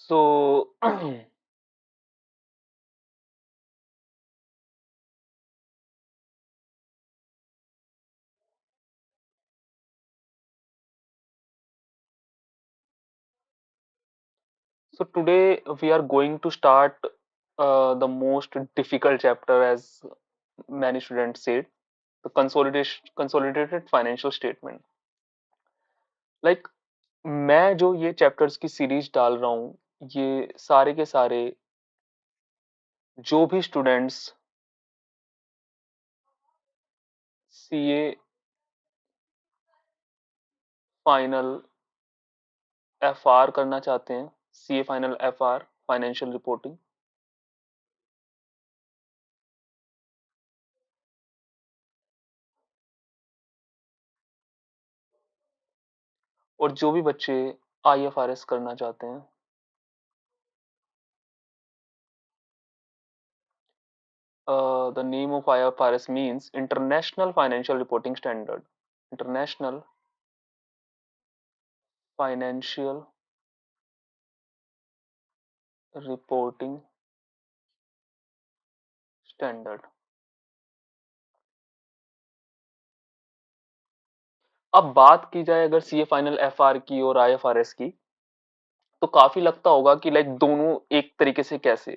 So, so today we are going to start the most difficult chapter, as many students said, the consolidated financial statement. Like मैं जो ये chapters की series डाल रहा हूँ, ये सारे के सारे जो भी स्टूडेंट्स सीए फाइनल एफआर करना चाहते हैं, CA final FR financial reporting, और जो भी बच्चे आईएफआरएस करना चाहते हैं. The name of IFRS means International Financial Reporting Standard. International Financial Reporting Standard. अब बात की जाए अगर सीए फाइनल एफआर की और आईएफआरएस की, तो काफी लगता होगा कि लाइक दोनों एक तरीके से कैसे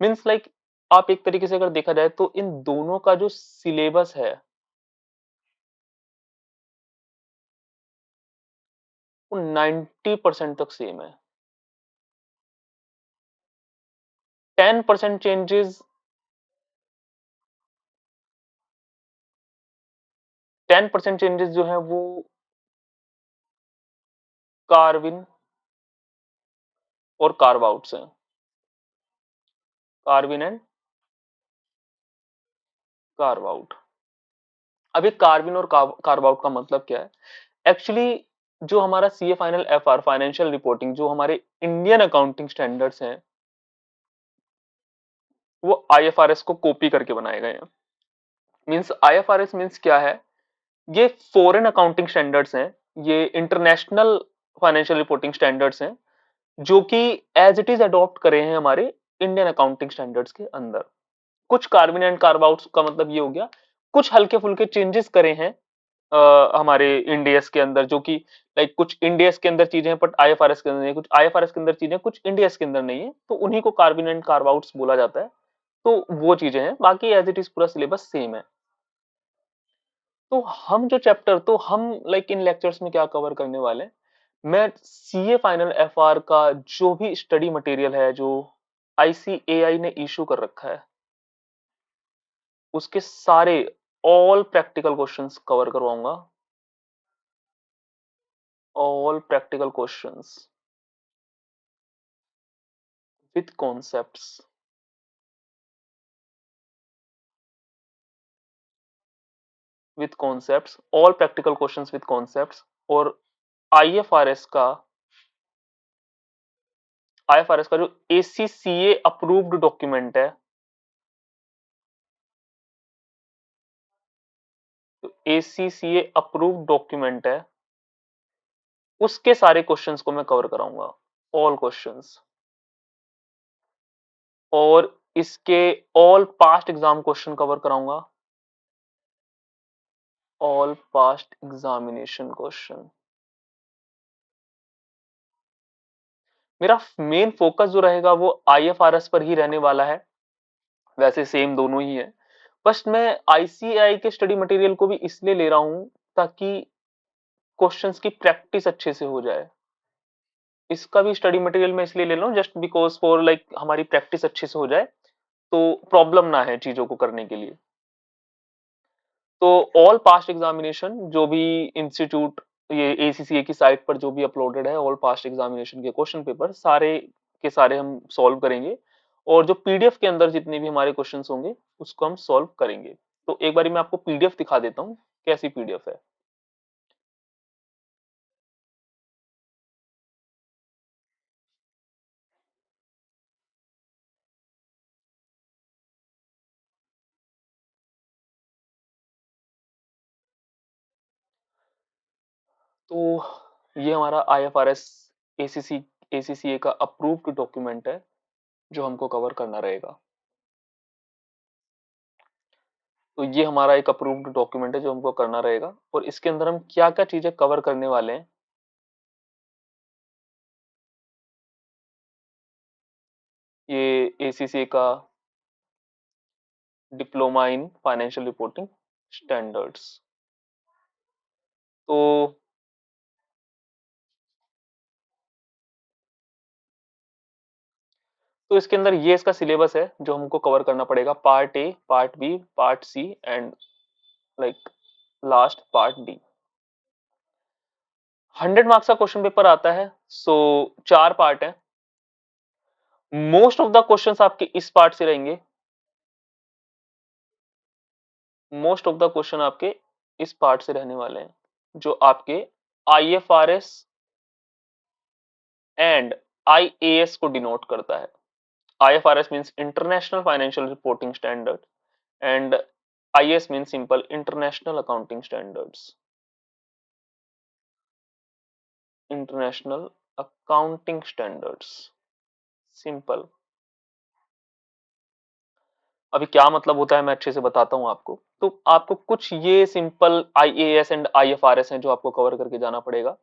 मीन्स लाइक आप एक तरीके से अगर देखा जाए तो इन दोनों का जो सिलेबस है वो 90% तक सेम है. 10% चेंजेस 10% चेंजेस जो है वो कार्विन और कार्व आउट्स हैं. Corvin and carve out. अब ये कार्विन और कार्व आउट का मतलब क्या है एक्चुअली. जो हमारा CA final FR financial reporting जो हमारे इंडियन अकाउंटिंग स्टैंडर्ड्स हैं वो आईएफआरएस को कॉपी करके बनाए गए हैं. मींस आईएफआरएस मींस क्या है, ये फॉरेन अकाउंटिंग स्टैंडर्ड्स हैं, ये इंटरनेशनल फाइनेंशियल रिपोर्टिंग स्टैंडर्ड्स हैं जो कि एज इट इज अडॉप्ट करे हैं हमारे इंडियन अकाउंटिंग स्टैंडर्ड्स के अंदर. कुछ कार्विन एंड कार्व आउट्स का मतलब ये हो गया कुछ हल्के फुल्के चेंजेस करे हैं हमारे इंडियस के अंदर, जो कि लाइक कुछ इंडियस के अंदर चीजें हैं बट आईएफआरएस के अंदर नहीं है, कुछ आईएफआरएस के अंदर चीजें कुछ इंडियस के अंदर नहीं है, तो उन्हीं को कार्विन एंड कार्व आउट्स बोला जाता है. तो वो चीजें हैं, बाकी एज इट इज पूरा सिलेबस सेम है. तो हम जो चैप्टर तो हम लाइक इन लेक्चर्स में क्या कवर करने वाले हैं, मैं सीए फाइनल एफआर का जो भी स्टडी मटेरियल है जो आईसीएआई ने इशू कर रखा है उसके सारे ऑल प्रैक्टिकल क्वेश्चंस कवर करवाऊंगा. All practical questions with concepts, all practical questions with concepts. और आईएफआरएस का आईएफआरएस का जो एसीसीए अप्रूव्ड डॉक्यूमेंट है, तो एसीसीए अप्रूव्ड डॉक्यूमेंट है, उसके सारे क्वेश्चंस को मैं कवर कराऊंगा. All questions. और इसके all past exam question cover कराऊंगा. All past examination question. मेरा मेन फोकस जो रहेगा वो आईएफआरएस पर ही रहने वाला है. वैसे सेम दोनों ही है, बस मैं आईसीएआई के स्टडी मटेरियल को भी इसलिए ले रहा हूं ताकि क्वेश्चंस की प्रैक्टिस अच्छे से हो जाए. इसका भी स्टडी मटेरियल मैं इसलिए ले रहा हूँ जस्ट बिकॉज फॉर लाइक हमारी प्रैक्टिस अच्छे से हो जाए, तो प्रॉब्लम ना है चीजों को करने के लिए. तो ऑल पास्ट एग्जामिनेशन जो भी इंस्टीट्यूट ये एसीसीए की साइट पर जो भी अपलोडेड है, ऑल पास्ट एग्जामिनेशन के क्वेश्चन पेपर सारे के सारे हम सॉल्व करेंगे. और जो पीडीएफ के अंदर जितने भी हमारे क्वेश्चंस होंगे उसको हम सॉल्व करेंगे. तो एक बारी मैं आपको पीडीएफ दिखा देता हूँ कैसी पीडीएफ है. तो ये हमारा आईएफआरएस एसीसी ACCA का अप्रूव्ड डॉक्यूमेंट है जो हमको कवर करना रहेगा। तो ये हमारा एक अप्रूव्ड डॉक्यूमेंट है जो हमको करना रहेगा, और इसके अंदर हम क्या क्या चीजें कवर करने वाले हैं। ये ACCA का diploma in financial reporting standards. तो इसके अंदर ये इसका सिलेबस है जो हमको कवर करना पड़ेगा, part A, part B, part C and like last part D. 100 marks का क्वेश्चन पेपर आता है, सो 4 पार्ट है। मोस्ट ऑफ द क्वेश्चंस आपके इस पार्ट से रहेंगे, मोस्ट ऑफ द क्वेश्चन आपके इस पार्ट से रहने वाले हैं, जो आपके IFRS एंड IAS को डिनोट करता है। IFRS means international financial reporting standard and IAS means simple international accounting standards, international accounting standards simple. अभी क्या मतलब होता है मैं अच्छे से बताता हूं आपको। तो आपको कुछ ये सिंपल IAS एंड IFRS हैं जो आपको कवर करके जाना पड़ेगा।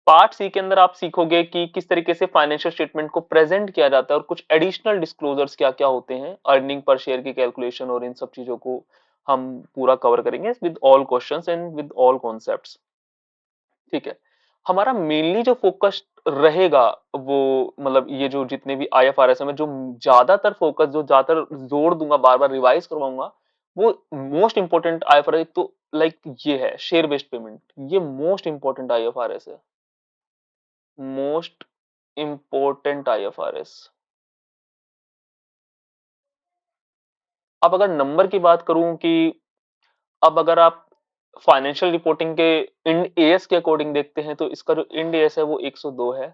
पार्ट सी के अंदर आप सीखोगे कि किस तरीके से फाइनेंशियल स्टेटमेंट को प्रेजेंट किया जाता है और कुछ एडिशनल डिस्क्लोजर्स क्या क्या होते हैं, अर्निंग पर शेयर की कैलकुलेशन, और इन सब चीजों को हम पूरा कवर करेंगे with all questions and with all concepts. ठीक है, हमारा मेनली जो फोकस रहेगा वो मतलब ये जो जितने भी IFRS है, मैं जो ज्यादातर फोकस जो ज्यादातर जोर दूंगा, बार बार रिवाइज करवाऊंगा, वो मोस्ट इंपॉर्टेंट IFRS तो लाइक ये है शेयर बेस्ड पेमेंट। ये मोस्ट इंपॉर्टेंट IFRS है, मोस्ट इंपॉर्टेंट IFRS। अब अगर नंबर की बात करूं कि अब अगर आप फाइनेंशियल रिपोर्टिंग के इंड एएस के अकॉर्डिंग देखते हैं तो इसका जो इंड एएस है वो 102 है,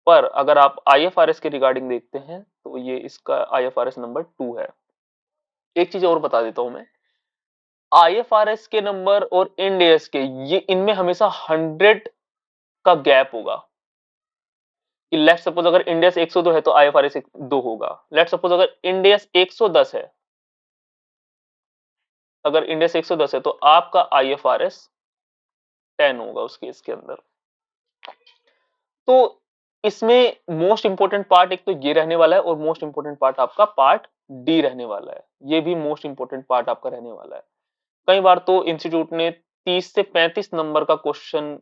पर अगर आप IFRS के रिगार्डिंग देखते हैं तो ये इसका IFRS नंबर 2 है। एक चीज और बता देता हूं मैं, IFRS के नंबर और इंड एएस के, ये इनमें हमेशा 100 का गैप होगा। कि लेट सपोज अगर इंडेस 102 है तो IFRS 2 होगा। लेट सपोज अगर इंडेस 110 है, अगर इंडेस 110 है तो आपका IFRS 10 होगा उस केस के अंदर। तो इसमें मोस्ट इंपोर्टेंट पार्ट एक तो ये रहने वाला है, और मोस्ट इंपोर्टेंट पार्ट आपका पार्ट डी रहने वाला है। ये भी मोस्ट इंपोर्टेंट पार्ट आपका रहने वाला है। कई बार तो इंस्टीट्यूट ने 30 से 35 नंबर का क्वेश्चन,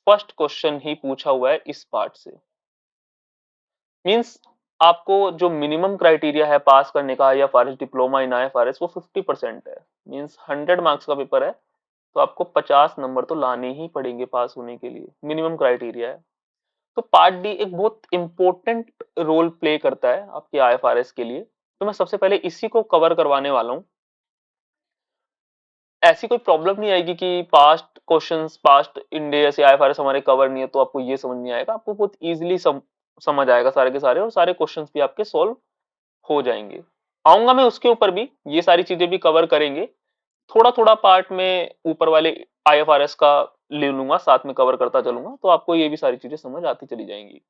फर्स्ट क्वेश्चन ही पूछा हुआ है इस पार्ट से। मींस आपको जो मिनिमम क्राइटेरिया है पास करने का IFRS डिप्लोमा इन IFRS वो 50% है। मींस 100 मार्क्स का पेपर है तो आपको 50 नंबर तो लाने ही पड़ेंगे पास होने के लिए, मिनिमम क्राइटेरिया है। तो पार्ट डी एक बहुत इंपॉर्टेंट रोल प्ले करता है आपके IFRS के लिए। तो मैं सबसे पहले इसी को कवर करवाने वाला हूँ। ऐसी कोई प्रॉब्लम नहीं आएगी कि पास्ट क्वेश्चंस, पास्ट इंडेस या IFRS हमारे कवर नहीं है तो आपको ये समझ नहीं आएगा। आपको बहुत इजीली समझ आएगा सारे के सारे, और सारे क्वेश्चंस भी आपके सॉल्व हो जाएंगे। आऊंगा मैं उसके ऊपर भी, ये सारी चीजें भी कवर करेंगे। थोड़ा थोड़ा पार्ट में ऊपर वाले IFRS का ले लूंगा, साथ में कवर करता चलूंगा, तो आपको ये भी सारी चीजें समझ आती चली जाएंगी।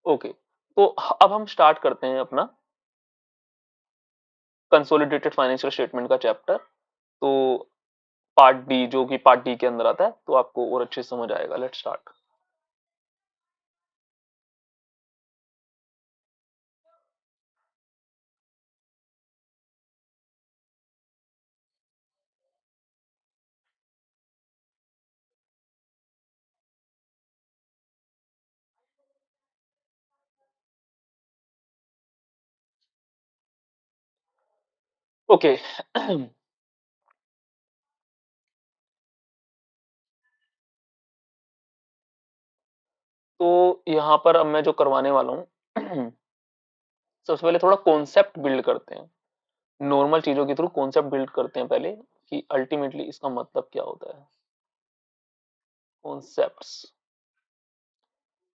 ओके, तो अब हम स्टार्ट करते हैं अपना कंसोलिडेटेड फाइनेंशियल स्टेटमेंट का चैप्टर। तो पार्ट डी जो कि पार्ट डी के अंदर आता है, तो आपको और अच्छे से समझ आएगा। Let's start. ओके तो यहाँ पर अब मैं जो करवाने वाला हूँ सबसे पहले थोड़ा कॉन्सेप्ट बिल्ड करते हैं, नॉर्मल चीजों के थ्रू कॉन्सेप्ट बिल्ड करते हैं पहले कि अल्टीमेटली इसका मतलब क्या होता है। कॉन्सेप्ट्स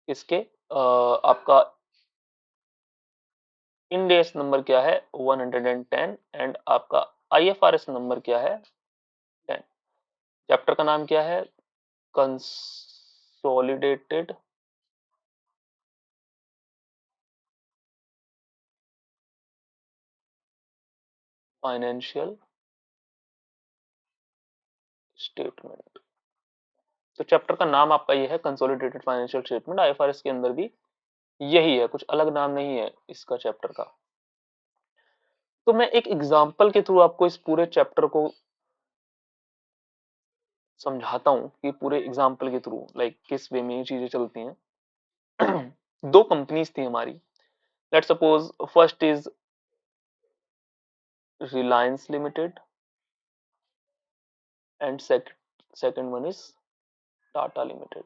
इसके आपका इंडेस नंबर क्या है 110 एंड आपका IFRS नंबर क्या है 10। चैप्टर का नाम क्या है, कंसोलिडेटेड consolidated फाइनेंशियल स्टेटमेंट। तो चैप्टर का नाम आपका ये है कंसोलिडेटेड फाइनेंशियल स्टेटमेंट। आईएफआरएस के अंदर भी यही है, कुछ अलग नाम नहीं है इसका चैप्टर का। तो मैं एक एग्जांपल के थ्रू आपको इस पूरे चैप्टर को समझाता हूं कि पूरे एग्जांपल के थ्रू लाइक किस वे में ये चीजें चलती हैं। दो कंपनीज थी हमारी। Let's suppose first is Reliance limited and second one is Tata limited.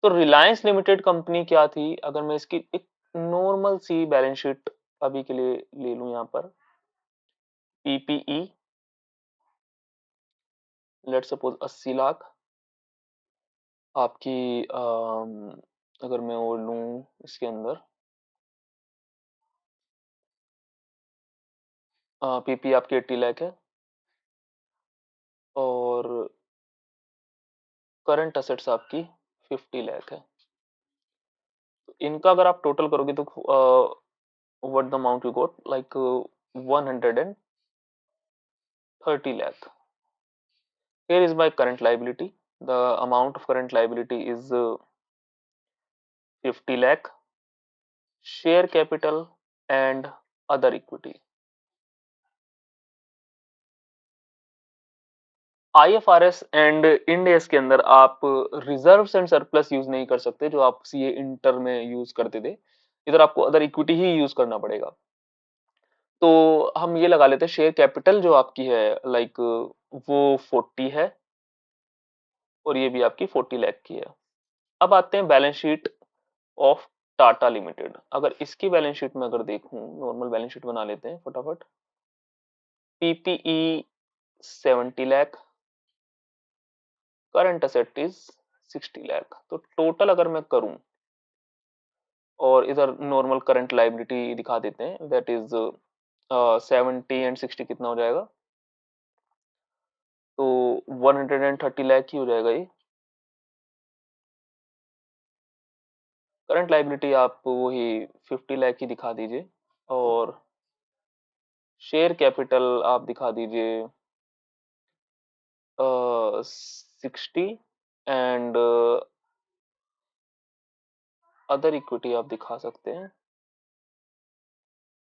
तो रिलायंस लिमिटेड कंपनी क्या थी, अगर मैं इसकी एक नॉर्मल सी बैलेंस शीट अभी के लिए ले लूं यहां पर। पीपीई लेट सपोज 80 लाख आपकी। अगर मैं वो लूं इसके अंदर पीपी आपकी 80 लाख है और करंट असेट्स आपकी 50 लाख है। तो इनका अगर आप टोटल करोगे तो what the amount you got like 130 lakh. Here is my current liability. The amount of current liability is 50 lakh. Share capital and other equity. IFRS and end S के अंदर आप रिजर्व्स एंड सरप्लस यूज नहीं कर सकते जो आप CA inter में use करते थे। इधर आपको अदर इक्विटी ही यूज करना पड़ेगा। तो हम ये लगा लेते हैं शेयर कैपिटल जो आपकी है लाइक वो 40 है और ये भी आपकी 40 लाख की है। अब आते हैं balance sheet of Tata limited. अगर इसकी बैलेंस शीट में अगर देखूं, नॉर्मल बैलेंस शीट बना लेते हैं फटाफट। PPE 70 lakh, current asset is 60 lakh. तो टोटल अगर मैं करूं और इधर नॉर्मल करंट लाइबिलिटी दिखा देते हैं दैट इज 70 एंड 60 कितना हो जाएगा, तो 130 लाख ही हो जाएगा ये। करंट लाइबिलिटी आप वही 50 लाख ही दिखा दीजिए और शेयर कैपिटल आप दिखा दीजिए 60 एंड अदर इक्विटी आप दिखा सकते हैं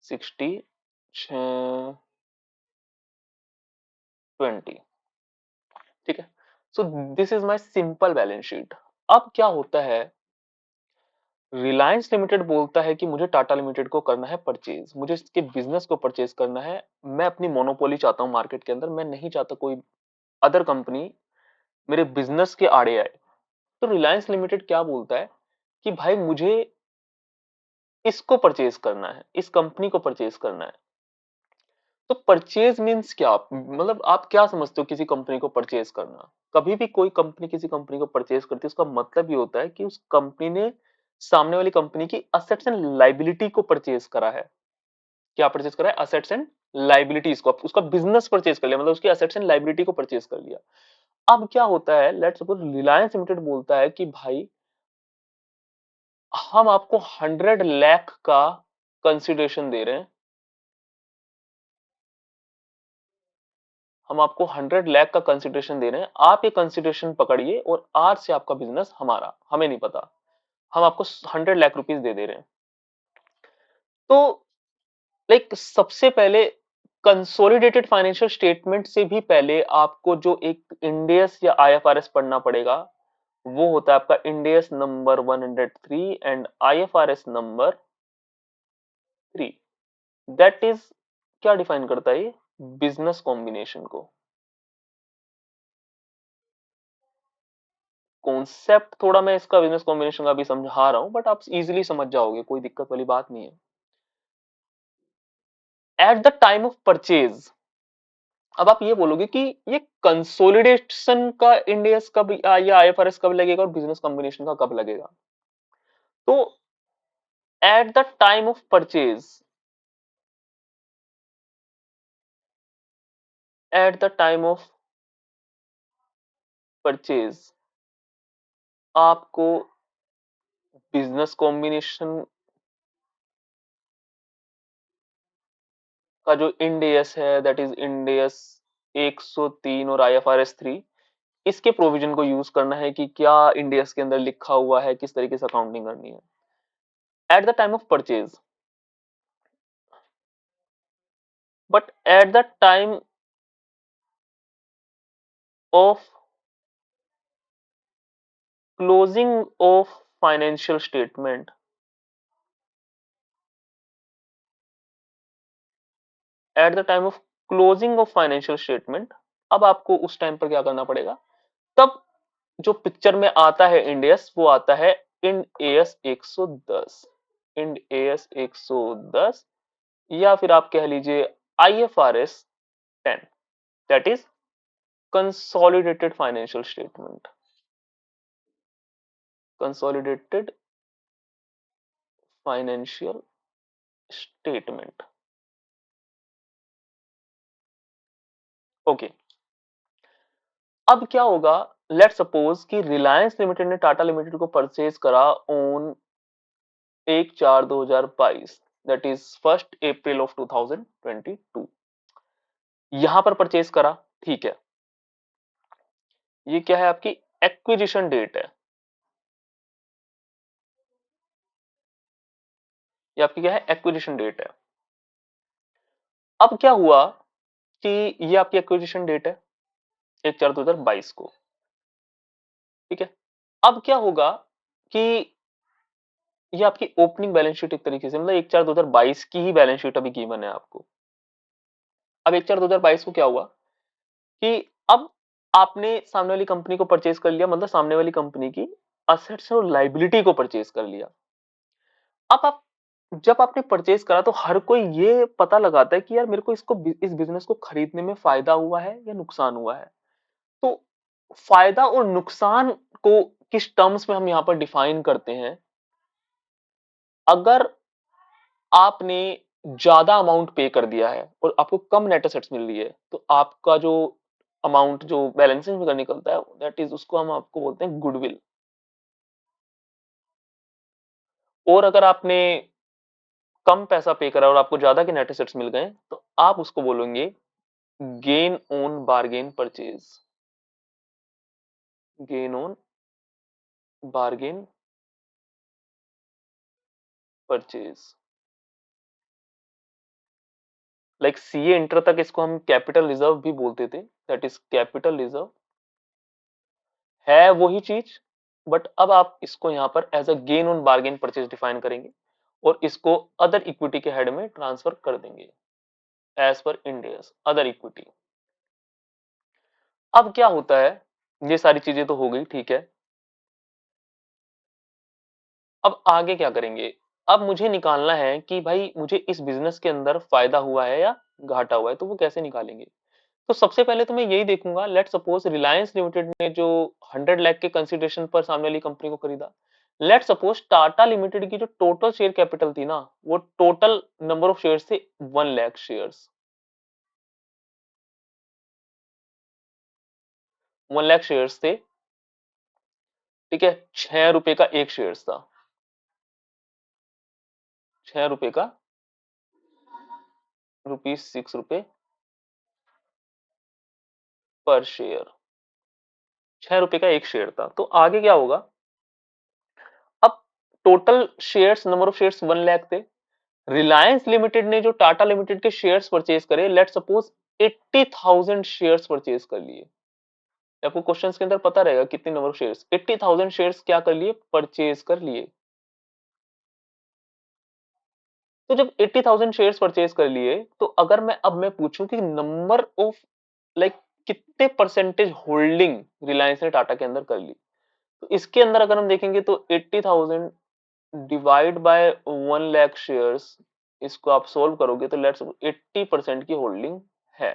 60 20। ठीक है, सो this is my simple balance sheet. अब क्या होता है, रिलायंस लिमिटेड बोलता है कि मुझे टाटा लिमिटेड को करना है परचेज, मुझे इसके बिजनेस को परचेज करना है। मैं अपनी मोनोपोली चाहता हूं मार्केट के अंदर, मैं नहीं चाहता कोई अदर कंपनी मेरे बिजनेस के आड़े आए। तो रिलायंस लिमिटेड क्या बोलता है कि भाई मुझे इसको परचेज करना है, इस कंपनी को परचेज करना है। तो परचेज मीन्स क्या, मतलब आप क्या समझते हो किसी कंपनी को परचेज करना? कभी भी कोई कंपनी किसी कंपनी को परचेज करती है उसका मतलब ये होता है कि उस कंपनी ने सामने वाली कंपनी की असेट्स एंड लाइबिलिटी को परचेज करा है। क्या परचेज करा है? असेट्स एंड लाइबिलिटीज को, उसका बिजनेस परचेज कर लिया, मतलब उसकी असेट्स एंड लाइबिलिटी को परचेज कर लिया। अब क्या होता है, लेट्स सपोज रिलायंस लिमिटेड बोलता है कि भाई हम आपको 100 लाख का कंसिडरेशन दे रहे हैं, हम आपको 100 लाख का कंसिडरेशन दे रहे हैं, आप ये कंसिडरेशन पकड़िए और आज से आपका बिजनेस हमारा, हमें नहीं पता, हम आपको 100 लाख रुपीज दे दे रहे हैं। तो लाइक सबसे पहले कंसोलिडेटेड फाइनेंशियल स्टेटमेंट से भी पहले आपको जो एक इंडेस या आईएफआरएस पढ़ना पड़ेगा वो होता है आपका Ind AS number 103 and IFRS number 3। That is क्या डिफाइन करता है ये? बिजनेस कॉम्बिनेशन को। कॉन्सेप्ट थोड़ा मैं इसका बिजनेस कॉम्बिनेशन का भी समझा रहा हूं बट आप इजीली समझ जाओगे, कोई दिक्कत वाली बात नहीं है। At the time of purchase, अब आप ये बोलोगे कि ये कंसोलिडेशन का इंडेस कब या आईएफआरएस कब लगेगा और बिजनेस कॉम्बिनेशन का कब लगेगा? तो at the time of purchase, at the time of purchase आपको बिजनेस कॉम्बिनेशन का जो इंड एस है, दैट इज इंड एस 103 और आईएफआरएस 3, इसके प्रोविजन को यूज करना है कि क्या इंड एस के अंदर लिखा हुआ है, किस तरीके से अकाउंटिंग करनी है at the time of purchase. But at the time of closing of financial statement, at the time of closing of financial statement, अब आपको उस टाइम पर क्या करना पड़ेगा, तब जो पिक्चर में आता है इंड एस, वो आता है इंड एस 110, इंड एस 110, या फिर आप कह लीजिए IFRS 10, that is consolidated financial statement, consolidated financial statement. Okay, अब क्या होगा, लेट सपोज कि रिलायंस लिमिटेड ने टाटा लिमिटेड को परचेज करा on 1/4/2022, that is 1 April of 2022, यहां पर परचेज करा, ठीक है। ये क्या है, आपकी एक्विजिशन डेट है, ये आपकी क्या है, एक्विजिशन डेट है। अब क्या हुआ कि ये आपकी एक्विजिशन डेट है 1/4/2022 को, ठीक है। अब क्या होगा कि ये आपकी ओपनिंग बैलेंस शीट एक तरीके से, मतलब 1/4/2022 की ही बैलेंस शीट अभी गिवन है आपको। अब 1/4/2022 को क्या हुआ कि अब आपने सामने वाली कंपनी को परचेज कर लिया, मतलब सामने वाली कंपनी की असेट्स और लाइबिलिटी को परचेज कर लिया। अब आप जब आपने परचेज करा तो हर कोई ये पता लगाता है कि यार मेरे को इस बिजनेस को खरीदने में फायदा हुआ है या नुकसान हुआ है। तो फायदा और नुकसान को किस टर्म्स में हम यहाँ पर डिफाइन करते हैं, अगर आपने ज्यादा अमाउंट पे कर दिया है और आपको कम नेट एसेट्स मिल रही है, तो आपका जो अमाउंट जो बैलेंसिंग फिगर निकलता है, दैट इज उसको हम आपको बोलते हैं गुडविल। और अगर आपने कम पैसा पे करा और आपको ज्यादा के नेट एसेट्स मिल गए, तो आप उसको बोलेंगे gain on bargain purchase, gain on bargain purchase. Like CA inter तक इसको हम कैपिटल रिजर्व भी बोलते थे, दैट इज कैपिटल रिजर्व है वही चीज, बट अब आप इसको यहां पर as a gain on bargain purchase define करेंगे और इसको अदर इक्विटी के हेड में ट्रांसफर कर देंगे as per Indians other equity. अब क्या होता है, ये सारी चीजें तो हो गई, ठीक है। अब आगे क्या करेंगे, अब मुझे निकालना है कि भाई मुझे इस बिजनेस के अंदर फायदा हुआ है या घाटा हुआ है, तो वो कैसे निकालेंगे। तो सबसे पहले तो मैं यही देखूंगा, लेट सपोज रिलायंस लिमिटेड ने जो 100 लाख के कंसिडरेशन पर सामने वाली कंपनी को खरीदा, लेट सपोज टाटा लिमिटेड की जो टोटल शेयर कैपिटल थी ना, वो टोटल नंबर ऑफ शेयर्स थे 1 लाख शेयर्स, 1 लाख शेयर्स थे, ठीक है। 6 रुपए का एक शेयर था, 6 रुपए का, ₹6 पर शेयर, 6 रुपए का एक शेयर था। तो आगे क्या होगा, अब total shares, number of shares 1 lakh थे। रिलायंस लिमिटेड ने जो टाटा लिमिटेड के शेयर्स परचेज करे, लेट सपोज 80,000 शेयर्स परचेज कर लिए। आपको क्वेश्चन के अंदर पता रहेगा कितने नंबर ऑफ शेयर्स, 80,000 शेयर्स क्या कर लिए, परचेज कर लिए। तो जब 80,000 शेयर्स परचेज कर लिए, तो अगर मैं पूछूं कि नंबर ऑफ, लाइक कितने परसेंटेज होल्डिंग रिलायंस ने टाटा के अंदर कर ली, तो इसके अंदर अगर हम देखेंगे तो 80,000 डिवाइड बाय 1 लाख शेयर्स, इसको आप सोल्व करोगे तो लेट्स 80% की होल्डिंग है,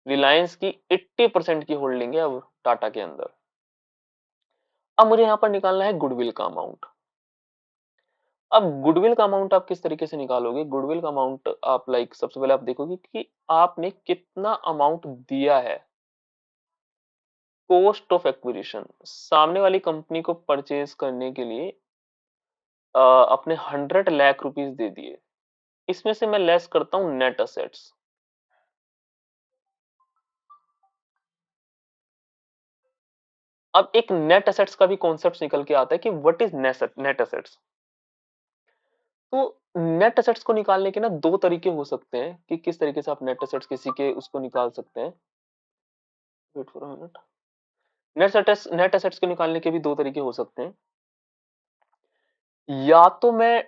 रिलायंस की 80% की होल्डिंग है अब टाटा के अंदर। अब मुझे यहां पर निकालना है गुडविल का अमाउंट। अब गुडविल का अमाउंट आप किस तरीके से निकालोगे, गुडविल का अमाउंट आप लाइक सबसे पहले आप देखोगे कि आपने कितना अमाउंट दिया है, कॉस्ट ऑफ एक्विजिशन, सामने वाली कंपनी को परचेज करने के लिए अपने 100 लाख रुपीस दे दिए, इसमें से मैं लेस करता हूं नेट असेट्स। अब एक नेट असेट्स का भी कॉन्सेप्ट निकल के आता है कि व्हाट इज नेट असेट्स। तो नेट असेट्स को निकालने के ना दो तरीके हो सकते हैं कि किस तरीके से आप नेट असेट्स किसी के उसको निकाल सकते हैं। Wait for a minute. Net assets को निकालने के भी दो तरीके हो सकते हैं। या तो मैं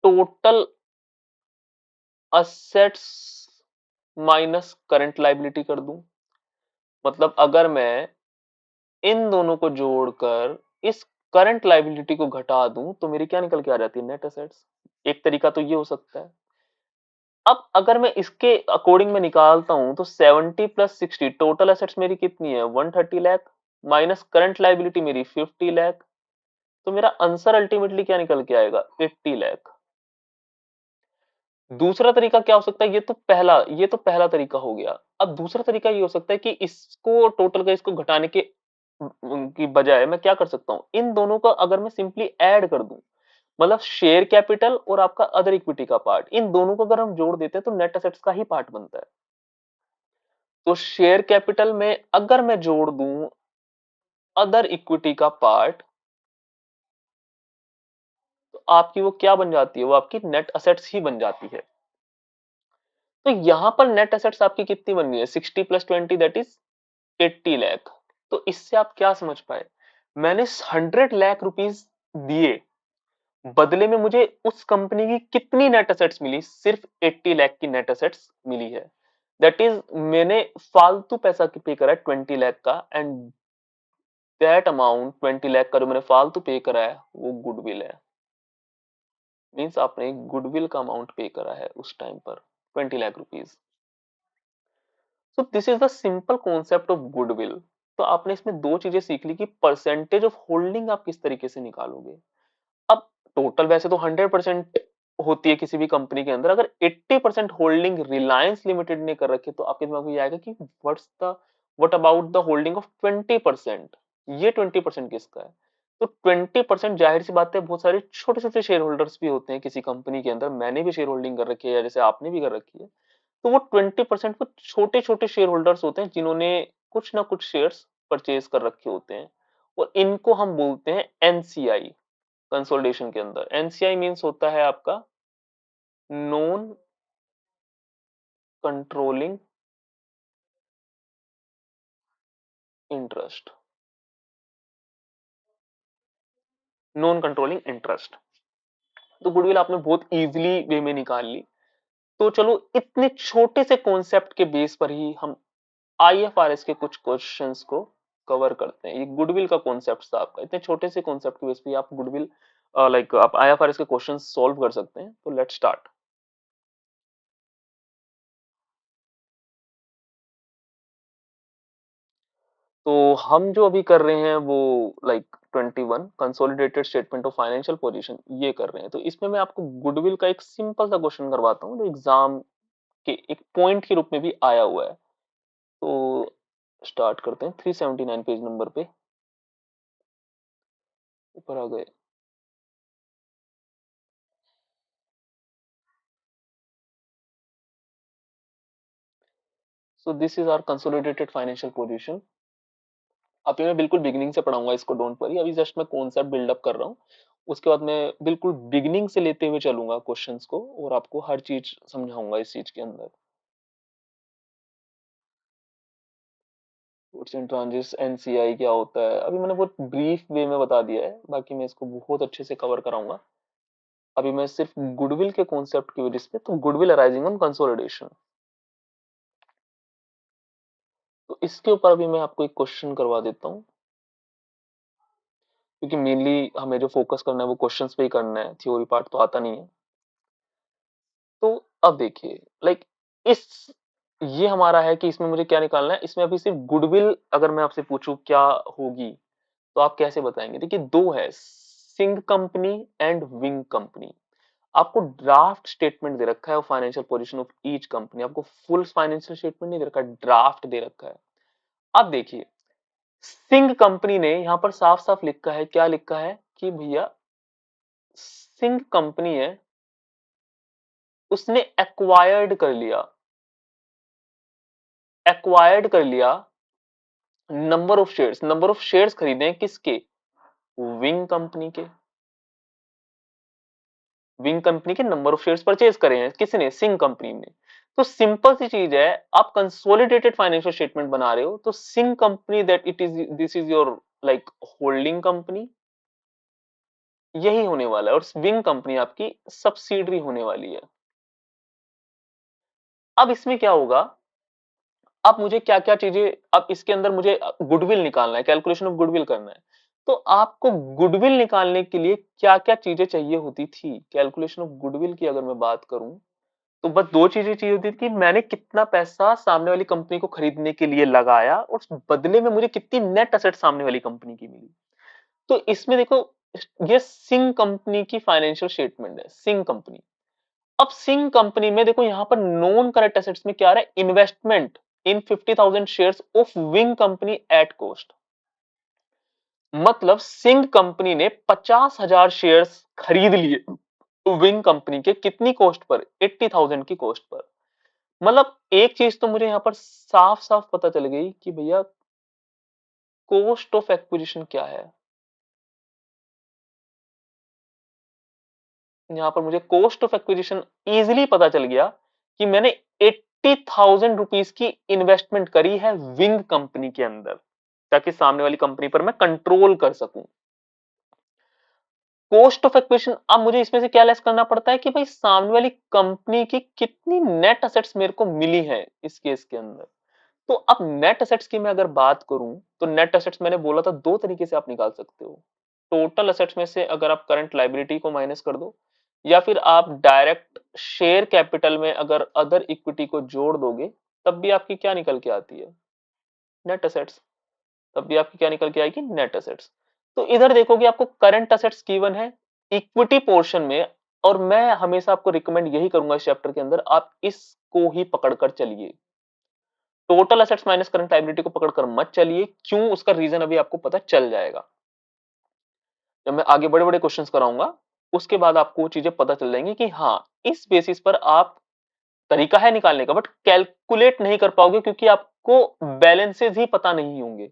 total assets minus current liability कर दूं, मतलब अगर मैं इन दोनों को जोड़कर इस करंट लायबिलिटी को घटा दूं तो मेरी क्या निकल के आ जाती है, नेट असेट्स। एक तरीका तो ये हो सकता है। अब अगर मैं इसके अकॉर्डिंग में निकालता हूं तो 70 प्लस 60 टोटल एसेट्स मेरी कितनी है, 130 लाख, माइनस करंट लायबिलिटी मेरी 50 लाख, तो मेरा आंसर अल्टीमेटली क्या निकल के आएगा, 80 लाख। दूसरा तरीका क्या हो सकता है, ये तो पहला तरीका हो गया। अब दूसरा तरीका ये हो सकता है कि इसको टोटल का इसको घटाने के की बजाय मैं क्या कर सकता हूं, इन दोनों का अगर मैं सिंपली ऐड कर दूं, मतलब शेयर कैपिटल और आपका अदर इक्विटी का पार्ट, इन दोनों को अगर हम जोड़ देते हैं तो नेट एसेट्स का ही पार्ट बनता है। तो शेयर कैपिटल में अगर मैं जोड़ दूं अदर इक्विटी का पार्ट, तो आपकी वो क्या बन जाती है, वो आपकी नेट असेट्स ही बन जाती है। तो यहां पर नेट असेट्स आपकी कितनी बन गई है, 60 प्लस 20 दैट इज 80 लाख। तो इससे आप क्या समझ पाए, मैंने 100 लाख रुपीस दिए, बदले में मुझे उस कंपनी की कितनी नेट असेट्स मिली, सिर्फ 80 लाख की नेट असेट्स मिली है। दैट इज मैंने फालतू पैसा पे करा है 20 लाख का, एंड दैट अमाउंट 20 लाख का जो मैंने फालतू पे करा है वो गुडविल है। मीन्स आपने गुडविल का अमाउंट पे करा है उस टाइम पर, 20 lakh rupees. So this is the simple concept of goodwill. तो आपने इसमें दो चीजें सीख ली कि परसेंटेज ऑफ होल्डिंग आप किस तरीके से निकालोगे। अब टोटल वैसे तो 100% होती है किसी भी कंपनी के अंदर, अगर 80% होल्डिंग रिलायंस लिमिटेड ने कर रखी है तो आपके दिमाग में ये आएगा कि what about the holding of 20%, ये 20% किसका है। तो 20% जाहिर सी बात है, बहुत सारे छोटे छोटे शेयर होल्डर्स भी होते हैं किसी कंपनी के अंदर, मैंने भी शेयर होल्डिंग कर रखी है या जैसे आपने भी कर रखी है। तो वो 20% वो छोटे छोटे शेयर होल्डर्स होते हैं जिन्होंने कुछ ना कुछ शेयर्स परचेज कर रखे होते हैं, और इनको हम बोलते हैं एनसीआई। कंसोलिडेशन के अंदर एनसीआई मींस होता है आपका non controlling interest. Non controlling interest. तो गुडविल आपने बहुत इजीली वे में निकाल ली। तो चलो इतने छोटे से कॉन्सेप्ट के बेस पर ही हम आईएफआरएस के कुछ क्वेश्चंस को कवर करते हैं। ये गुडविल का कॉन्सेप्ट था आपका, इतने छोटे से कॉन्सेप्ट के बेस पे आप गुडविल लाइक आप आईएफआरएस के क्वेश्चंस सॉल्व कर सकते हैं। तो लेट्स स्टार्ट। तो हम जो अभी कर रहे हैं वो like 21 consolidated statement of financial position ये कर रहे हैं। तो इसमें मैं आपको गुडविल का एक सिंपल सा क्वेश्चन करवाता हूँ जो एग्जाम के एक पॉइंट के रूप में भी आया हुआ है। तो स्टार्ट करते हैं 379 पेज नंबर पे, ऊपर आ गए। So this is our consolidated financial position. अभी मैं बिल्कुल बिगिनिंग से पढ़ाऊंगा इसको, डोंट वरी। अभी जस्ट मैं कॉन्सेप्ट बिल्डअप कर रहा हूँ, उसके बाद मैं बिल्कुल बिगिनिंग से लेते हुए चलूंगा क्वेश्चंस को और आपको हर चीज समझाऊंगा इस चीज के अंदर। गुड्स इन ट्रांजिट एनसीआई क्या होता है अभी मैंने बहुत ब्रीफ वे में बता दिया है, बाकी मैं इसको बहुत अच्छे से कवर कराऊंगा। अभी मैं सिर्फ गुडविल के कॉन्सेप्ट की वजह से, तो गुडविल अराइजिंग ऑन कंसोलिडेशन, तो इसके ऊपर अभी मैं आपको एक क्वेश्चन करवा देता हूँ, क्योंकि मेनली हमें जो फोकस करना है वो क्वेश्चंस पे ही करना है, थ्योरी पार्ट तो आता नहीं है। तो अब देखिए लाइक इस ये हमारा है कि इसमें मुझे क्या निकालना है। इसमें अभी सिर्फ गुडविल अगर मैं आपसे पूछूं क्या होगी, तो आप कैसे बताएंगे। देखिए दो है, सिंग कंपनी एंड विंग कंपनी। आपको ड्राफ्ट स्टेटमेंट दे रखा है financial position of each company, आपको फुल फाइनेंशियल स्टेटमेंट नहीं दे रखा, ड्राफ्ट दे रखा है। अब देखिए, सिंह कंपनी ने यहां पर साफ साफ लिखा है, क्या लिखा है कि भैया सिंह कंपनी है, उसने एक्वायर्ड कर लिया नंबर ऑफ शेयर्स खरीदे हैं किसके, विंग कंपनी के। विंग कंपनी के नंबर ऑफ शेयर्स परचेज करे हैं किसने, सिंह कंपनी ने। तो सिंपल सी चीज है, आप कंसोलिडेटेड फाइनेंशियल स्टेटमेंट बना रहे हो तो Singh company that it is this is your like holding company, यही होने वाला है, और विंग कंपनी आपकी सब्सिडरी होने वाली है। अब इसमें क्या होगा, अब मुझे क्या क्या चीजें, अब इसके अंदर मुझे गुडविल निकालना है, कैलकुलेशन ऑफ गुडविल करना है। तो आपको गुडविल निकालने के लिए क्या क्या चीजें चाहिए होती थी, कैलकुलेशन ऑफ गुडविल की अगर मैं बात करूं, तो बस दो चीजें चाहिए होती थी कि मैंने कितना पैसा सामने वाली कंपनी को खरीदने के लिए लगाया और उस बदले में मुझे कितनी नेट एसेट सामने वाली कंपनी की मिली। तो इसमें देखो, ये सिंह कंपनी की फाइनेंशियल स्टेटमेंट है, सिंह कंपनी। अब सिंह कंपनी में देखो यहां पर नॉन करेंट एसेट्स में क्या आ रहा है, investment in 50,000 shares of wing company at cost. मतलब सिंह कंपनी ने 50,000 शेयर्स खरीद लिए विंग कंपनी के, कितनी कॉस्ट पर, 80,000 की कॉस्ट पर। मतलब एक चीज तो मुझे यहां पर साफ साफ पता चल गई कि भैया कॉस्ट ऑफ एक्विजिशन क्या है। यहां पर मुझे कॉस्ट ऑफ एक्विजिशन इजीली पता चल गया कि मैंने 80,000 रुपीज की इन्वेस्टमेंट करी है विंग कंपनी के अंदर, ताकि सामने वाली कंपनी पर मैं कंट्रोल कर सकूं। कॉस्ट ऑफ एक्विजिशन, अब मुझे इसमें से क्या लेस करना पड़ता है कि भाई सामने वाली कंपनी की कितनी नेट एसेट्स मेरे को मिली है इस केस के अंदर। तो अब नेट एसेट्स की मैं अगर बात करूं, तो नेट एसेट्स मैंने बोला था दो तरीके से आप निकाल सकते हो। टोटल एसेट्स में से अगर आप करंट लायबिलिटी को माइनस कर दो, या फिर आप डायरेक्ट शेयर कैपिटल में अगर अदर इक्विटी को जोड़ दोगे, तब भी आपकी क्या निकल के आती है, नेट एसेट्स। तब भी आपकी क्या निकल के आएगी, नेट एसेट्स। तो इधर देखोगे आपको करंट एसेट्स गिवन है इक्विटी पोर्शन में, और मैं हमेशा आपको रिकमेंड यही करूंगा इस चैप्टर के अंदर, आप इसको ही पकड़कर चलिए। Total assets minus current liability को पकड़कर मत चलिए, क्यों, उसका रीजन अभी आपको पता चल जाएगा जब मैं आगे बड़े बड़े क्वेश्चंस कराऊंगा। उसके बाद आपको चीजें पता चल जाएंगी कि हाँ, इस बेसिस पर आप, तरीका है निकालने का, बट कैलकुलेट नहीं कर पाओगे क्योंकि आपको बैलेंसेस ही पता नहीं होंगे।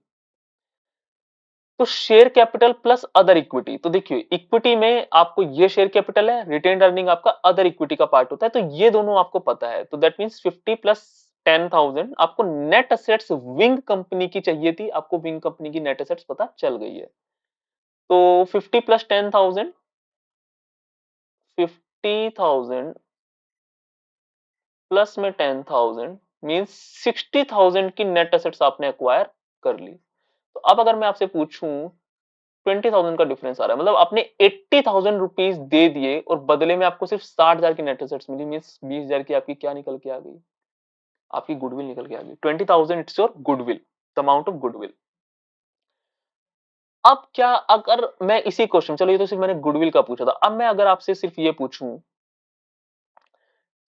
तो share capital plus other equity, तो देखिए इक्विटी में आपको ये शेयर कैपिटल है, रिटेन्ड अर्निंग आपका अदर इक्विटी का पार्ट होता है, तो ये दोनों आपको पता है। तो दैट मींस 50 प्लस 10,000 आपको नेट एसेट्स विंग कंपनी की चाहिए थी, आपको विंग कंपनी की नेट एसेट्स पता चल गई है। तो 50 प्लस 10,000, 50,000 प्लस में 10,000 मींस 60,000 की नेट एसेट्स आपने एक्वायर कर ली। तो अब अगर मैं आपसे पूछूं, 20,000 का डिफरेंस आ रहा है, मतलब आपने 80,000 रुपीज दे दिए और बदले में आपको सिर्फ 60,000 की नेट एसेट्स मिली, मींस 20,000 की आपकी क्या निकल के आ गई, आपकी गुडविल निकल के आ गई। 20,000 it's your goodwill, the amount of goodwill. अब क्या, अगर मैं इसी क्वेश्चन, चलो ये तो सिर्फ मैंने गुडविल का पूछा था, अब मैं अगर आपसे सिर्फ ये पूछूं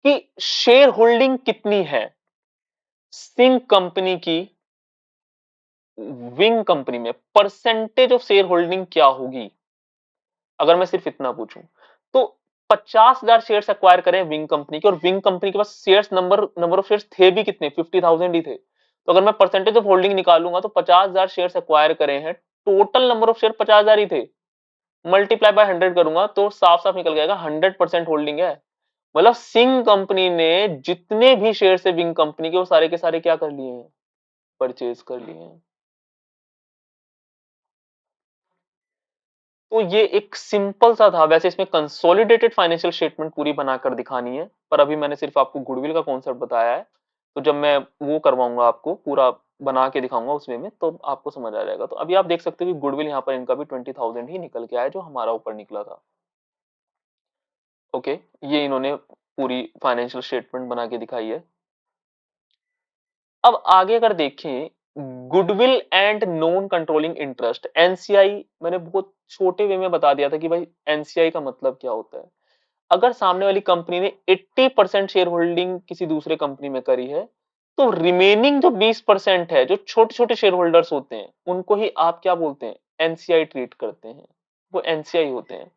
कि शेयर होल्डिंग कितनी है सिंह कंपनी की विंग कंपनी में, परसेंटेज ऑफ शेयर होल्डिंग क्या होगी, अगर मैं सिर्फ इतना पूछूं। तो 50,000 शेयर्स एक्वायर करें विंग कंपनी के, और विंग कंपनी के पास शेयर्स नंबर ऑफ शेयर्स थे भी कितने, 50,000 ही थे। तो अगर मैं परसेंटेज ऑफ होल्डिंग निकालूंगा तो 50,000 शेयर्स एक्वायर करे हैं, टोटल नंबर ऑफ शेयर 50,000 ही थे, मल्टीप्लाई बाय 100 करूंगा तो साफ साफ निकल जाएगा 100% होल्डिंग है। मतलब सिंह कंपनी ने जितने भी शेयर है विंग कंपनी के, वो सारे के सारे क्या कर लिए हैं, परचेज कर लिए हैं। तो ये एक सिंपल सा था, वैसे इसमें कंसोलिडेटेड फाइनेंशियल स्टेटमेंट पूरी बनाकर दिखानी है, पर अभी मैंने सिर्फ आपको गुडविल का कॉन्सेप्ट बताया है। तो जब मैं वो करवाऊंगा आपको पूरा बना के दिखाऊंगा उस वे में, तो आपको समझ आ जाएगा। तो अभी आप देख सकते हो कि गुडविल यहाँ पर इनका भी 20,000 ही निकल के आया, जो हमारा ऊपर निकला था। ओके, ये इन्होंने पूरी फाइनेंशियल स्टेटमेंट बना के दिखाई है। अब आगे अगर देखें, goodwill and non controlling interest, NCI, मैंने बहुत छोटे वे में बता दिया था कि भाई एनसीआई का मतलब क्या होता है। अगर सामने वाली कंपनी ने 80% शेयर होल्डिंग किसी दूसरे कंपनी में करी है, तो रिमेनिंग जो 20% है, जो छोटे छोटे शेयर होल्डर्स होते हैं, उनको ही आप क्या बोलते हैं, एनसीआई ट्रीट करते हैं, वो एनसीआई होते हैं।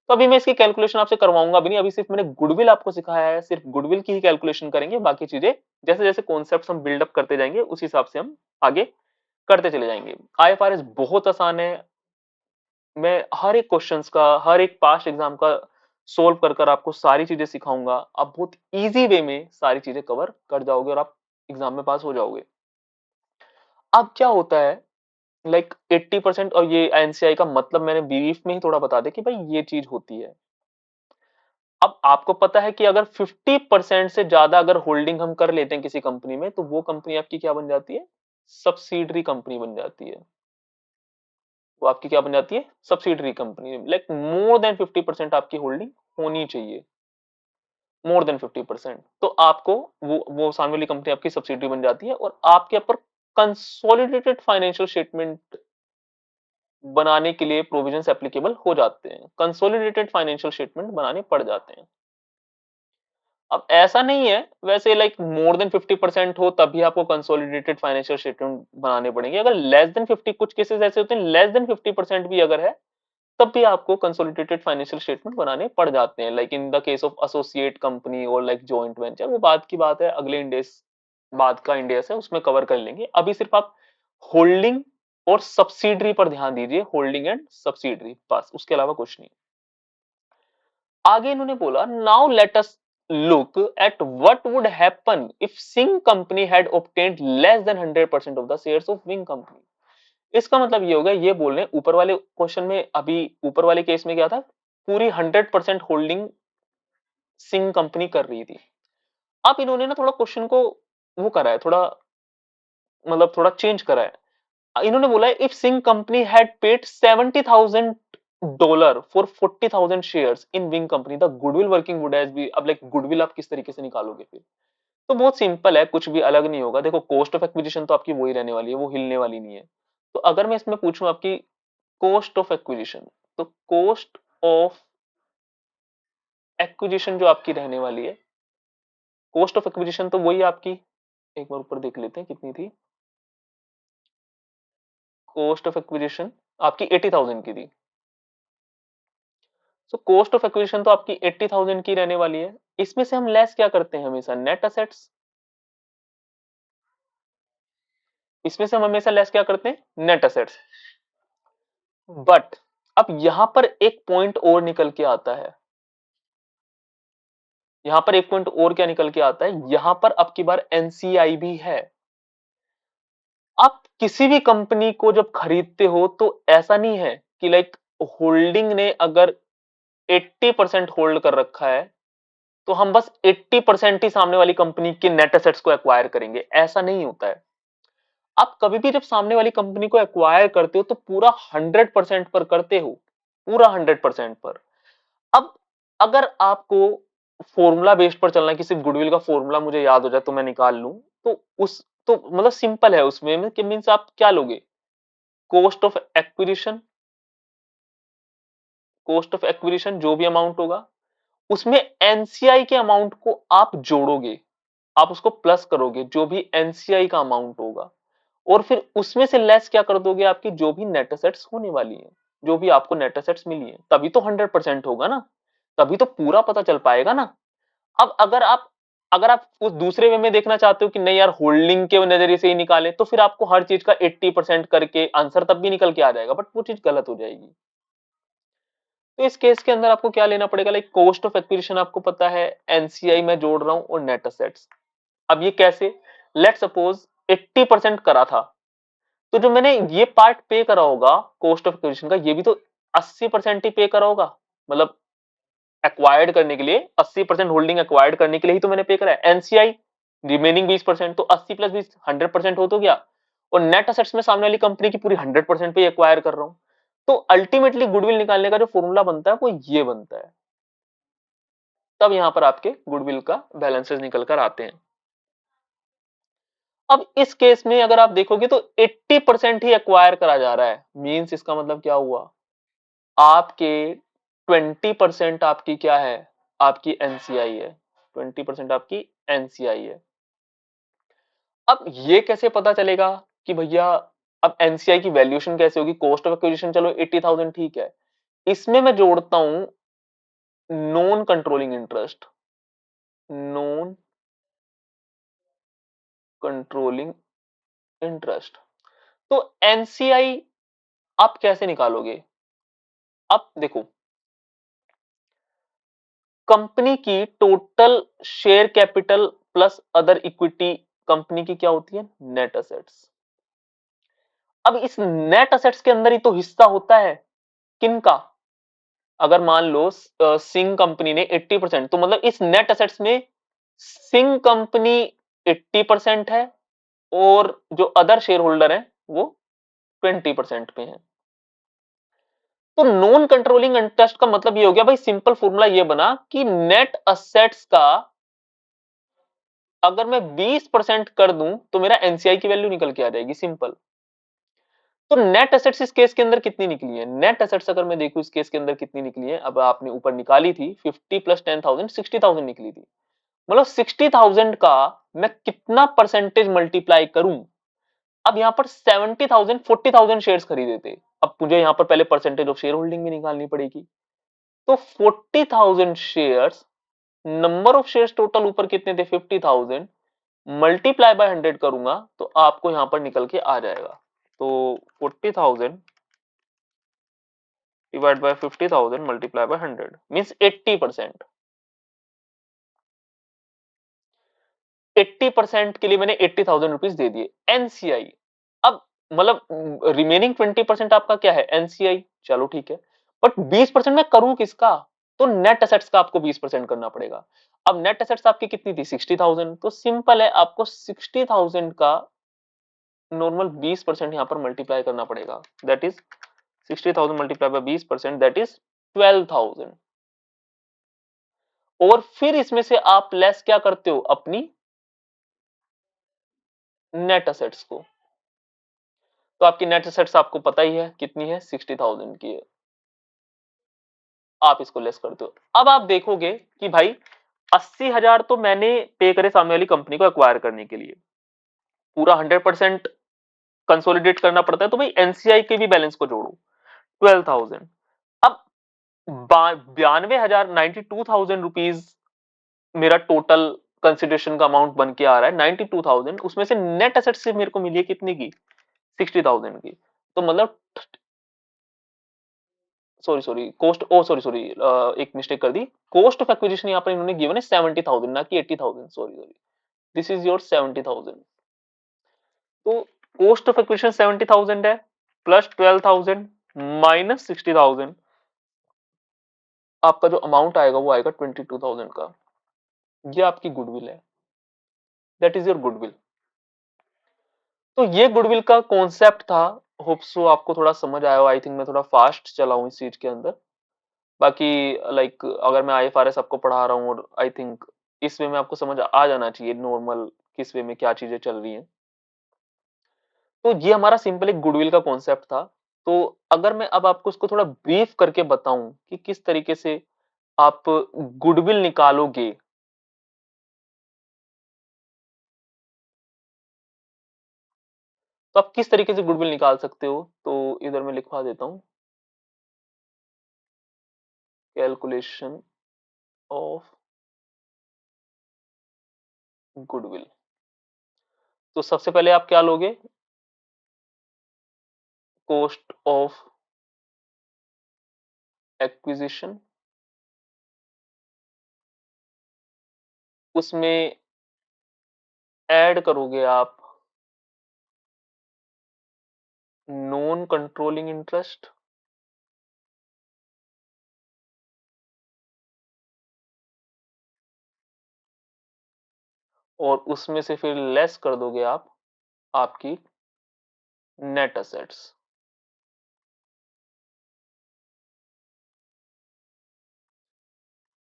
तो अभी मैं इसकी कैलकुलेशन आपसे करवाऊंगा भी नहीं, अभी सिर्फ मैंने गुडविल आपको सिखाया है, सिर्फ गुडविल की ही कैलकुलेशन करेंगे, बाकी चीजें जैसे जैसे कॉन्सेप्ट्स हम बिल्डअप करते जाएंगे उस हिसाब से हम आगे करते चले जाएंगे। आईएफआरएस बहुत आसान है, मैं हर एक क्वेश्चंस का, हर एक पास्ट एग्जाम का सोल्व कर कर आपको सारी चीजें सिखाऊंगा, आप बहुत इजी वे में सारी चीजें कवर कर जाओगे और आप एग्जाम में पास हो जाओगे। अब क्या होता है, लाइक 80% और ये एनसीआई का मतलब मैंने ब्रीफ में ही थोड़ा बता दे कि भाई ये चीज होती है। अब आपको पता है कि अगर 50% से ज्यादा अगर होल्डिंग हम कर लेते हैं किसी कंपनी में, तो वो कंपनी आपकी क्या बन जाती है, सब्सिडरी कंपनी बन जाती है। वो आपकी क्या बन जाती है, subsidiary company. Like more than 50% आपकी होल्डिंग होनी चाहिए, मोर देन 50%, तो आपको वो सामने वाली कंपनी आपकी सब्सिडरी बन जाती है और आपके ऊपर कंसोलिडेटेड फाइनेंशियल स्टेटमेंट बनाने के लिए प्रोविजंस एप्लीकेबल हो जाते हैं, कंसोलिडेटेड फाइनेंशियल स्टेटमेंट बनाने पड़ जाते हैं। अब ऐसा नहीं है वैसे, लाइक मोर देन 50% हो तभी आपको कंसोलिडेटेड फाइनेंशियल स्टेटमेंट बनाने पड़ेंगे। अगर लेस देन 50, कुछ केसेस ऐसे होते हैं लेस देन 50% भी अगर है तब भी आपको कंसोलिडेटेड फाइनेंशियल स्टेटमेंट बनाने पड़ जाते हैं, like in the case of associate company और लाइक जॉइंट वेंचर। वो बात की बात है, अगले इंडेस बाद का इंडेस है उसमें कवर कर लेंगे। अभी सिर्फ आप होल्डिंग और सब्सिडरी पर ध्यान दीजिए, होल्डिंग एंड सब्सिडरी, बस उसके अलावा कुछ नहीं। आगे इन्होंने बोला, now let us look at what would happen if Singh company had obtained less than 100% of the shares of wing company. इसका मतलब ये होगा, ये बोल रहे हैं ऊपर वाले क्वेश्चन में, अभी ऊपर वाले केस में क्या था, पूरी 100% होल्डिंग सिंह कंपनी कर रही थी। अब इन्होंने ना थोड़ा क्वेश्चन को वो करा है, थोड़ा मतलब थोड़ा चेंज करा है। इन्होंने बोला है, if Singh company had paid $70,000 for 40,000 shares in wing company, the goodwill working would has B. अब लाइक गुडविल आप किस तरीके से निकालोगे फिर, तो बहुत सिंपल है, कुछ भी अलग नहीं होगा। देखो कॉस्ट ऑफ एक्विजिशन तो आपकी वही रहने वाली है, वो हिलने वाली नहीं है। तो अगर मैं इसमें पूछूं आपकी कॉस्ट ऑफ एक्विजिशन, तो कॉस्ट ऑफ एक्विजिशन जो आपकी रहने वाली है, कॉस्ट ऑफ एक्विजिशन तो वही आपकी, एक बार ऊपर देख लेते हैं कितनी थी। कॉस्ट ऑफ एक्विजिशन आपकी 80,000 की थी। सो कॉस्ट ऑफ एक्विजिशन तो आपकी 80,000 की रहने वाली है। इसमें से हम लेस क्या करते हैं हमेशा, नेट असेट्स। इसमें से हम हमेशा लेस क्या करते हैं, नेट असेट्स। बट अब यहां पर एक पॉइंट और निकल के आता है, यहां पर एक पॉइंट और क्या निकल के आता है, यहां पर अब की बार एनसीआई भी है। आप किसी भी कंपनी को जब खरीदते हो तो ऐसा नहीं है कि लाइक होल्डिंग ने अगर 80% होल्ड कर रखा है तो हम बस 80% ही सामने वाली कंपनी के नेट एसेट्स को एक्वायर करेंगे, ऐसा नहीं होता है। आप कभी भी जब सामने वाली कंपनी को एक्वायर करते हो तो पूरा 100% पर करते हो, पूरा 100% पर। अब अगर आपको फॉर्मूला बेस्ड पर चलना है, किसी गुडविल का फॉर्मूला मुझे याद हो जाए तो मैं निकाल लूं, तो उस तो मतलब सिंपल है उसमें कि मींस आप क्या लोगे, cost of acquisition, cost of acquisition जो भी अमाउंट होगा उसमें एनसीआई के अमाउंट को आप जोड़ोगे, आप उसको प्लस करोगे जो भी एनसीआई का अमाउंट होगा, और फिर उसमें से लेस क्या कर दोगे, आपकी जो भी नेट एसेट्स होने वाली है, जो भी आपको नेट एसेट्स मिली है, तभी तो 100% होगा ना, तभी तो पूरा पता चल पाएगा ना। अब अगर आप उस दूसरे वे में देखना चाहते हो कि नहीं यार होल्डिंग के नजरिए से ही निकाले, तो फिर आपको हर चीज का 80% करके आंसर तब भी निकल के आ जाएगा, बट वो चीज गलत हो जाएगी। तो इस केस के अंदर आपको क्या लेना पड़ेगा, लाइक कॉस्ट ऑफ एक्विजिशन आपको पता है, एनसीआई मैं जोड़ रहा हूं और नेट असेट्स। अब ये कैसे, लेट सपोज 80% करा था, तो जो मैंने ये पार्ट पे करा होगा कॉस्ट ऑफ एक्विजिशन का, ये भी तो 80% ही पे करा होगा। मतलब एक्वायर्ड करने के लिए 80% होल्डिंग एक्वायर्ड करने के लिए ही तो मैंने पे करा है। एनसीआई रिमेनिंग 20%, तो 80 प्लस 20 100% हो तो गया। और नेट असेट्स में सामने वाली कंपनी की पूरी 100% पे एक्वायर कर रहा हूं। तो अल्टीमेटली गुडविल निकालने का जो फॉर्मूला बनता है वो ये बनता है, तब यहां पर आपके गुडविल का बैलेंसेस निकल कर आते हैं। अब इस केस में अगर आप देखोगे तो 80% ही एक्वायर करा जा रहा है, मींस इसका मतलब क्या हुआ, आपके 20% आपकी क्या है, आपकी एनसीआई है, 20% आपकी एनसीआई है। अब ये कैसे पता चलेगा कि भैया अब एनसीआई की वैल्यूएशन कैसे होगी? कॉस्ट ऑफ एक्विजिशन चलो 80,000 ठीक है, इसमें मैं जोड़ता हूं non controlling interest, non controlling interest. तो एनसीआई आप कैसे निकालोगे? अब देखो, कंपनी की total share capital plus other equity company की क्या होती है? Net assets. अब इस नेट असेट्स के अंदर ही तो हिस्सा होता है किनका? अगर मान लो सिंह कंपनी ने 80%, तो मतलब इस नेट असेट्स में सिंह कंपनी 80% है और जो अदर शेयर होल्डर है वो 20% पे है। तो नॉन कंट्रोलिंग इंटरेस्ट का मतलब ये हो गया भाई, सिंपल फॉर्मूला ये बना कि नेट असेट्स का अगर मैं 20% कर दूं तो मेरा एनसीआई की वैल्यू निकल के आ जाएगी, सिंपल। तो नेट एसेट्स इस केस के अंदर कितनी निकली है? नेट एसेट्स अगर मैं देखूं इस केस के अंदर कितनी निकली है, अब आपने ऊपर निकाली थी 50 प्लस 10,000, 60,000 निकली थी। मतलब 60,000 का मैं कितना परसेंटेज मल्टीप्लाई करूं? अब यहां पर 70,000 40,000 शेयर्स खरीदे थे, अब मुझे यहां पर पहले परसेंटेज ऑफ शेयर होल्डिंग भी निकालनी पड़ेगी। तो 40,000 shares, number of shares total ऊपर कितने थे? 50,000, मल्टीप्लाई बाय 100 करूंगा तो आपको यहां पर निकल के आ जाएगा। तो 40,000 divide by 50,000 multiply by 100 means 80%। 80% के लिए मैंने 80,000 रुपीज दे दिए एनसीआई। अब मतलब रिमेनिंग 20% आपका क्या है? एनसीआई। चलो ठीक है, बट 20% मैं करूं किसका? तो नेट एसेट्स का आपको 20% करना पड़ेगा। अब नेट एसेट्स आपकी कितनी थी? 60,000। तो सिंपल है, आपको 60,000 का नॉर्मल 20% यहां पर मल्टीप्लाई करना पड़ेगा। That is 60,000 multiply by 20%, that is 12,000। और फिर इसमें से आप लेस क्या करते हो? अपनी नेट असेट्स को। तो आपकी नेट असेट्स आपको पता ही है कितनी है? 60,000 की है। आप इसको लेस करते हो। अब आप देखोगे कि भाई 80,000 तो मैंने पे करे सामने वाली कंपनी को एक्वायर करने के लिए, पूरा 100% कंसोलिडेट करना पड़ता है, तो भाई एनसीआई के भी बैलेंस को जोड़ो 12,000। अब 92,000 92,000 रुपीज मेरा टोटल कंसिडरेशन का अमाउंट बन के आ रहा है। 92,000 उसमें से नेट एसेट से मेरे को मिली है कितने की? 60,000 की। तो मतलब सॉरी सॉरी कॉस्ट, ओ सॉरी सॉरी, एक मिस्टेक कर दी। कॉस्ट ऑफ एक्विजिशन यहाँ पर इन्होंने गिवन है 70,000 ना कि 80,000, sorry sorry, this is your 70,000। तो कॉस्ट ऑफ एक्विजिशन 70,000 है, प्लस 12,000 माइनस 60,000, आपका जो अमाउंट आएगा वो आएगा 22,000 का। ये आपकी गुडविल है, दैट इज योर गुडविल। तो ये गुडविल का कॉन्सेप्ट था। होप सो आपको थोड़ा समझ आया हो। आई थिंक मैं थोड़ा फास्ट चला हूँ इस चीज के अंदर। बाकी लाइक अगर मैं आईएफआरएस आपको पढ़ा रहा हूँ और आई थिंक इस वे में आपको समझ आ जाना चाहिए नॉर्मल किस वे में क्या चीजें चल रही हैं। तो ये हमारा सिंपल एक गुडविल का कॉन्सेप्ट था। तो अगर मैं अब आपको इसको थोड़ा ब्रीफ करके बताऊं कि किस तरीके से आप गुडविल निकालोगे, तो आप किस तरीके से गुडविल निकाल सकते हो, तो इधर मैं लिखवा देता हूं, कैलकुलेशन ऑफ गुडविल। तो सबसे पहले आप क्या लोगे? कॉस्ट ऑफ एक्विजिशन, उसमें ऐड करोगे आप नॉन कंट्रोलिंग इंटरेस्ट, और उसमें से फिर लेस कर दोगे आप आपकी नेट असेट्स।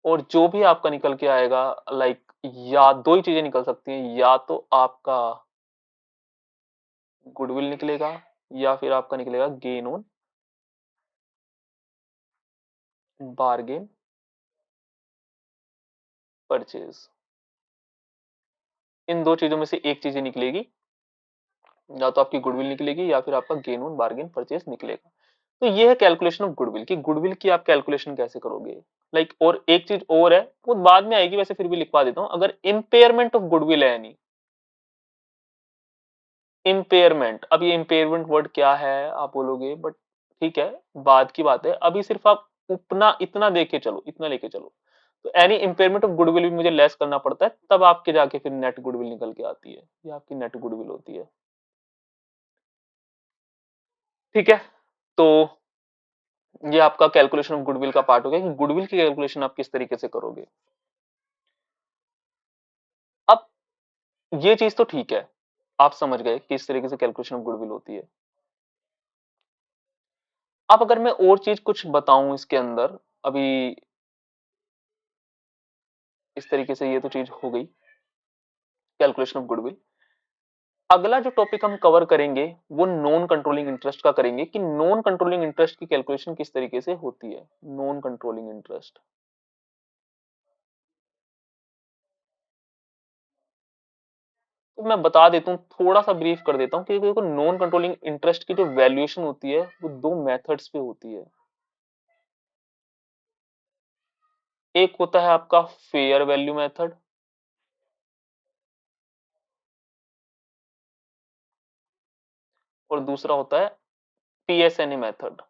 और जो भी आपका निकल के आएगा, लाइक या दो ही चीजें निकल सकती हैं, या तो आपका गुडविल निकलेगा या फिर आपका निकलेगा गेन ऑन बार्गेन परचेज। इन दो चीजों में से एक चीज ही निकलेगी, या तो आपकी गुडविल निकलेगी या फिर आपका गेन ऑन बार्गेन परचेस निकलेगा। तो ये है कैलकुलेशन ऑफ गुडविल की गुडविल की आप कैलकुलेशन कैसे करोगे। लाइक और एक चीज और है, वो बाद में आएगी, वैसे फिर भी लिखवा देता हूं। अगर इम्पेयरमेंट ऑफ गुडविल है, यानी इम्पेयरमेंट, अब ये इम्पेयरमेंट वर्ड क्या है आप बोलोगे, बट ठीक है, बाद की बात है। अभी सिर्फ आप इतना इतना देखे चलो, इतना लेके चलो। तो एनी इम्पेयरमेंट ऑफ गुडविल भी मुझे लेस करना पड़ता है, तब आपके जाके फिर नेट गुडविल निकल के आती है, ये आपकी नेट गुडविल होती है। ठीक है, तो ये आपका कैलकुलेशन ऑफ गुडविल का पार्ट हो गया कि गुडविल की कैलकुलेशन आप किस तरीके से करोगे। अब ये चीज तो ठीक है, आप समझ गए किस तरीके से कैलकुलेशन ऑफ गुडविल होती है। अब अगर मैं और चीज कुछ बताऊं इसके अंदर, अभी इस तरीके से ये तो चीज हो गई कैलकुलेशन ऑफ गुडविल। अगला जो टॉपिक हम कवर करेंगे वो नॉन कंट्रोलिंग इंटरेस्ट का करेंगे कि नॉन कंट्रोलिंग इंटरेस्ट की कैलकुलेशन किस तरीके से होती है। नॉन कंट्रोलिंग इंटरेस्ट, तो मैं बता देता हूँ, थोड़ा सा ब्रीफ कर देता हूँ कि देखो नॉन कंट्रोलिंग इंटरेस्ट की जो वैल्यूएशन होती है वो दो मेथड्स पे होती है। एक होता है आपका फेयर वैल्यू मेथड, और दूसरा होता है PSNA method.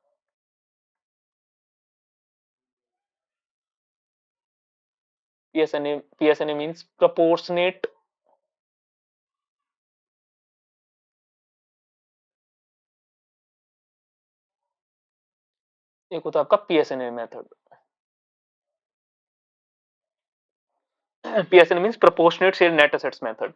PSNA means proportionate, एक होता है आपका PSNA method. PSNA means proportionate share net assets method.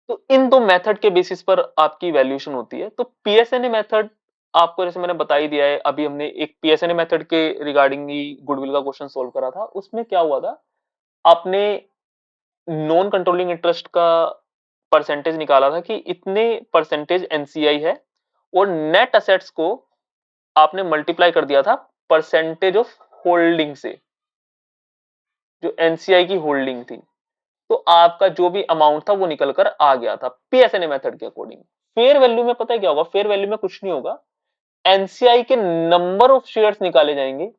तो इन दो मेथड के बेसिस पर आपकी वैल्यूएशन होती है। तो पीएसएनए मेथड आपको जैसे मैंने बता ही दिया है, अभी हमने एक पीएसएनए मेथड के रिगार्डिंग ही गुडविल का क्वेश्चन सोल्व करा था। उसमें क्या हुआ था, आपने नॉन कंट्रोलिंग इंटरेस्ट का परसेंटेज निकाला था कि इतने परसेंटेज एनसीआई है, और नेट असेट्स को आपने मल्टीप्लाई कर दिया था परसेंटेज ऑफ होल्डिंग से, जो एनसीआई की होल्डिंग थी। तो आपका जो भी अमाउंट था वो निकल कर आ गया था पीएसएनए मेथड के अकॉर्डिंग। फेयर वैल्यू में पता है क्या होगा, फेयर वैल्यू में कुछ नहीं होगा, एनसीआई के नंबर ऑफ शेयर्स निकाले जाएंगे,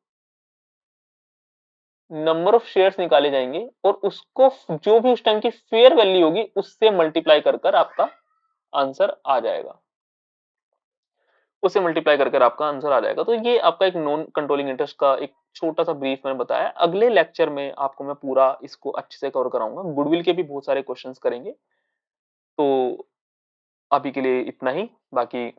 नंबर ऑफ शेयर्स निकाले जाएंगे, और उसको जो भी उस टाइम की फेयर वैल्यू होगी उससे मल्टीप्लाई कर कर आपका आंसर आ जाएगा, उससे मल्टीप्लाई कर आपका आंसर आ जाएगा। तो ये आपका एक नॉन कंट्रोलिंग इंटरेस्ट का एक छोटा सा ब्रीफ मैंने बताया। अगले लेक्चर में आपको मैं पूरा इसको अच्छे से कवर कराऊंगा, गुडविल के भी बहुत सारे क्वेश्चंस करेंगे। तो अभी के लिए इतना ही, बाकी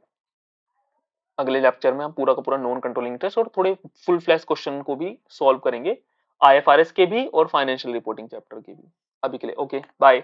अगले लेक्चर में हम पूरा का पूरा नॉन कंट्रोलिंग इंटरेस्ट और थोड़े फुल फ्लैश क्वेश्चन को भी सॉल्व करेंगे, आईएफआरएस के भी और फाइनेंशियल रिपोर्टिंग चैप्टर के भी। अभी के लिए ओके, बाय।